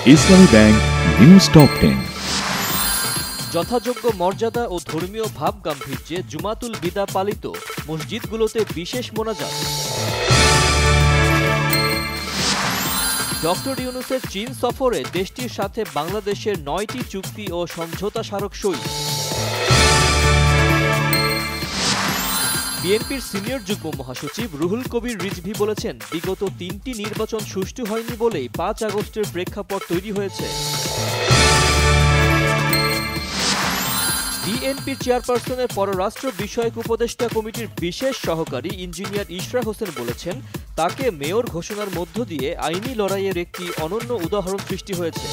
ইসলামী bank news top 10। যথাযোগ্য মর্যাদা ও ধর্মীয় ভাব গাম্ভীর্যে জুমাতুল বিদা পালিত, মসজিদগুলোতে বিশেষ মোনাজাত। ডক্টর ইউনূসের চীন সফরে দেশটির সাথে বাংলাদেশের 9টি চুক্তি ও সমঝোতা স্মারক সই। বিএনপির সিনিয়র যুগ্ম মহাসচিব রুহুল কবির রিজভী বলেছেন, বিগত 3টি নির্বাচন সুষ্ঠু হয়নি বলেই 5 আগস্টের প্রেক্ষাপট তৈরি হয়েছে। বিএনপির চেয়ারপারসনের পররাষ্ট্র বিষয়ক উপদেষ্টা কমিটির বিশেষ সহকারী ইঞ্জিনিয়ার ইশরাক হোসেন বলেছেন, তাকে মেয়র ঘোষণার মধ্য দিয়ে আইনি লড়াইয়ের একটি অনন্য উদাহরণ সৃষ্টি হয়েছে।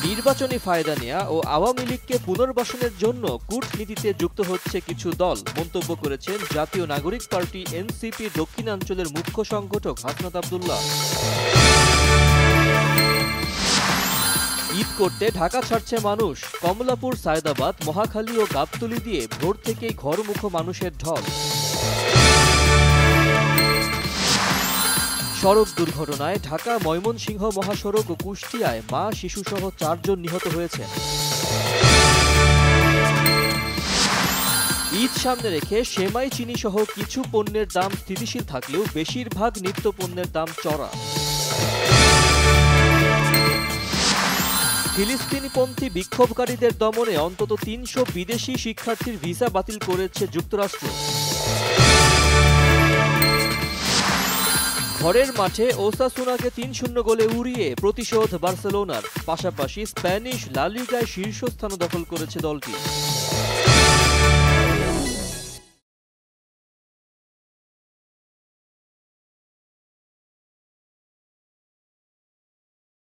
নির্বাচনী ফায়দা নেয়া ও আওয়ামী লীগকে পুনর্বাসনের জন্য কূটনীতিতে যুক্ত হচ্ছে কিছু দল, মন্তব্য করেছেন জাতীয় নাগরিক পার্টি এনসিপির দক্ষিণাঞ্চলের মুখ্য সংগঠক হাসনাত আব্দুল্লাহ। ঈদ করতে ঢাকা ছাড়ছে মানুষ। কমলাপুর, সায়দাবাদ, মহাখালী ও গাবতলী দিয়ে ভোর থেকেই ঘরমুখো মানুষের ঢল। সড়ক দুর্ঘটনায় ঢাকা ময়মনসিংহ মহাসড়ক ও কুষ্টিয়ায় মা শিশুসহ 4 জন নিহত হয়েছে। ঈদ সামনে রেখে সেমাই, চিনি সহ কিছু পণ্যের দাম স্থিতিশীল থাকলেও বেশিরভাগ নিত্য পণ্যের দাম চড়া। ফিলিস্তিনিপন্থী বিক্ষোভকারীদের দমনে অন্তত 300 বিদেশি শিক্ষার্থীর ভিসা বাতিল করেছে যুক্তরাষ্ট্র। ঘরের মাঠে ওসাসুনাকে 3-0 গোলে উড়িয়ে প্রতিশোধ বার্সেলোনার। পাশাপাশি স্প্যানিশ লা লিগায় শীর্ষস্থান দখল করেছে দলটি।